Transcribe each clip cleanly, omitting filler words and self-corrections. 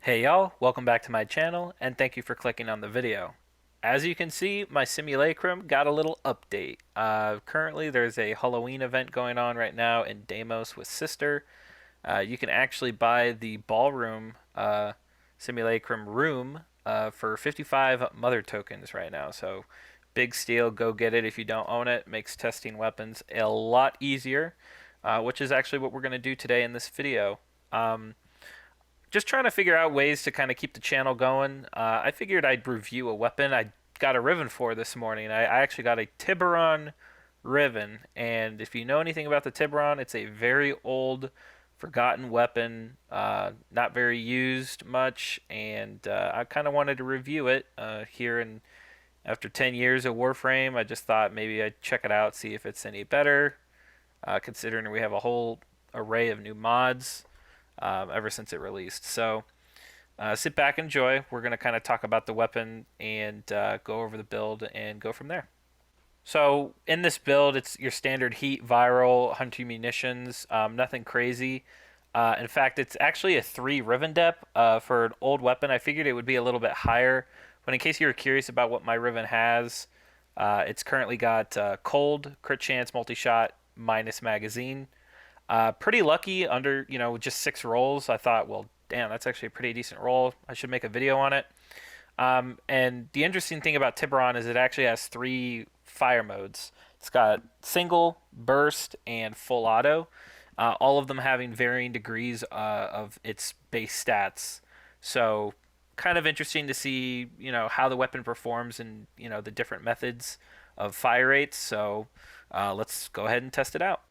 Hey y'all, welcome back to my channel and thank you for clicking on the video. As you can see, my simulacrum got a little update. Currently there's a Halloween event going on right now in Deimos with Sister. You can actually buy the ballroom simulacrum room for 55 mother tokens right now. So big steal, go get it if you don't own it. Makes testing weapons a lot easier, which is actually what we're going to do today in this video. Just trying to figure out ways to kind of keep the channel going. I figured I'd review a weapon I got a Riven for this morning. I actually got a Tiberon Riven, and if you know anything about the Tiberon, it's a very old, forgotten weapon, not very used much, and I kind of wanted to review it here. And after 10 years of Warframe, I just thought maybe I'd check it out, see if it's any better, considering we have a whole array of new mods ever since it released. So sit back, enjoy. We're going to kind of talk about the weapon and go over the build and go from there. So in this build, it's your standard heat, viral, hunter munitions, nothing crazy. In fact, it's actually a 3 Riven depth for an old weapon. I figured it would be a little bit higher, but in case you were curious about what my Riven has, it's currently got cold, crit chance, multi-shot, minus magazine. Pretty lucky under, just 6 rolls. I thought, well, damn, that's actually a pretty decent roll. I should make a video on it. And the interesting thing about Tiberon is it actually has 3 fire modes. It's got single, burst, and full auto. All of them having varying degrees of its base stats. So kind of interesting to see, how the weapon performs and, the different methods of fire rates. So let's go ahead and test it out.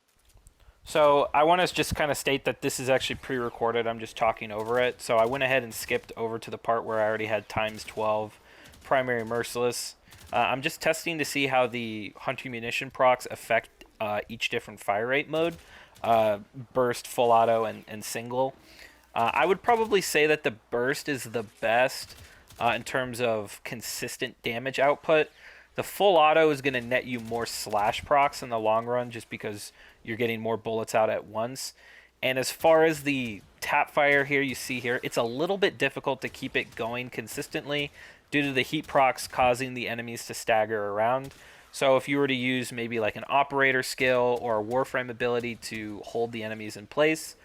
So I want to just kind of state that this is actually pre-recorded. I'm just talking over it. So I went ahead and skipped over to the part where I already had times 12 primary merciless. I'm just testing to see how the hunter munition procs affect each different fire rate mode. Burst, full auto, and single. I would probably say that the burst is the best in terms of consistent damage output. The full auto is going to net you more slash procs in the long run just because you're getting more bullets out at once. And as far as the tap fire here, you see here, it's a little bit difficult to keep it going consistently due to the heat procs causing the enemies to stagger around. So if you were to use maybe like an operator skill or a Warframe ability to hold the enemies in place,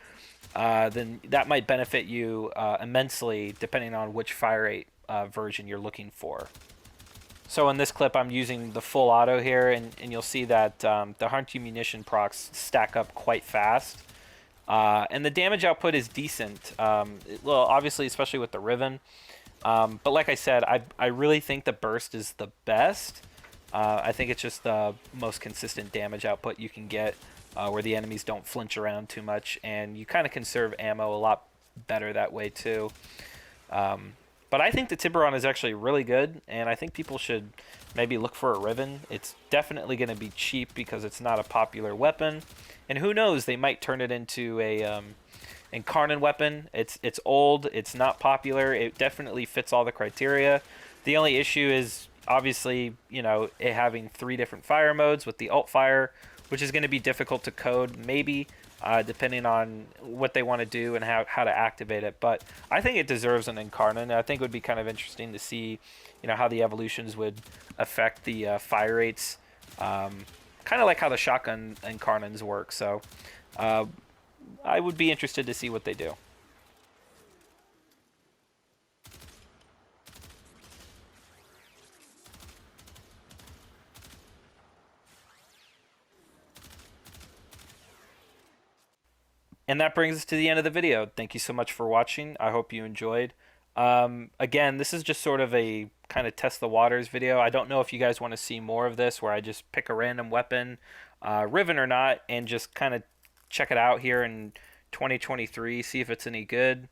then that might benefit you immensely depending on which fire rate version you're looking for. So in this clip, I'm using the full auto here, and you'll see that the hunter munition procs stack up quite fast. And the damage output is decent. Well, obviously, especially with the Riven. But like I said, I really think the burst is the best. I think it's just the most consistent damage output you can get where the enemies don't flinch around too much. And you kind of conserve ammo a lot better that way, too. But I think the Tiberon is actually really good, and I think people should maybe look for a Riven. It's definitely going to be cheap because it's not a popular weapon. And who knows, they might turn it into a incarnate weapon. It's old, it's not popular, it definitely fits all the criteria. The only issue is, obviously, it having 3 different fire modes with the alt fire, which is going to be difficult to code, maybe. Depending on what they want to do and how to activate it. But I think it deserves an incarnate. I think it would be kind of interesting to see, how the evolutions would affect the fire rates. Kind of like how the shotgun incarnates work. So I would be interested to see what they do. And that brings us to the end of the video. Thank you so much for watching. I hope you enjoyed. Again, this is just sort of a kind of test the waters video. I don't know if you guys want to see more of this where I just pick a random weapon, Riven or not, and just kind of check it out here in 2023, see if it's any good.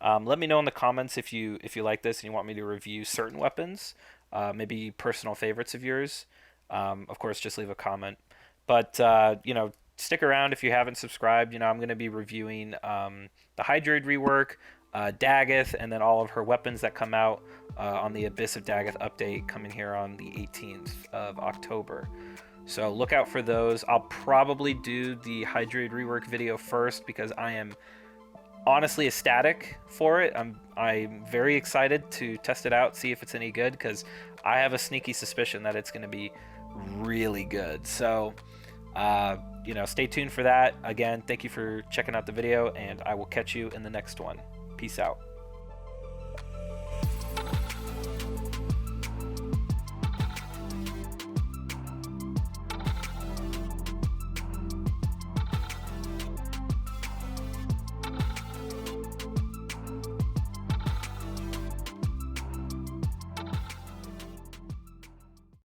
Let me know in the comments if you like this and you want me to review certain weapons, maybe personal favorites of yours. Of course, just leave a comment. But, stick around if you haven't subscribed. I'm going to be reviewing the Hydroid rework, Daggeth, and then all of her weapons that come out on the Abyss of Daggeth update coming here on the 18th of October. So look out for those. I'll probably do the Hydroid rework video first because I am honestly ecstatic for it. I'm very excited to test it out, see if it's any good, because I have a sneaky suspicion that it's going to be really good. So, you know, stay tuned for that. Again, thank you for checking out the video, and I will catch you in the next one. Peace out.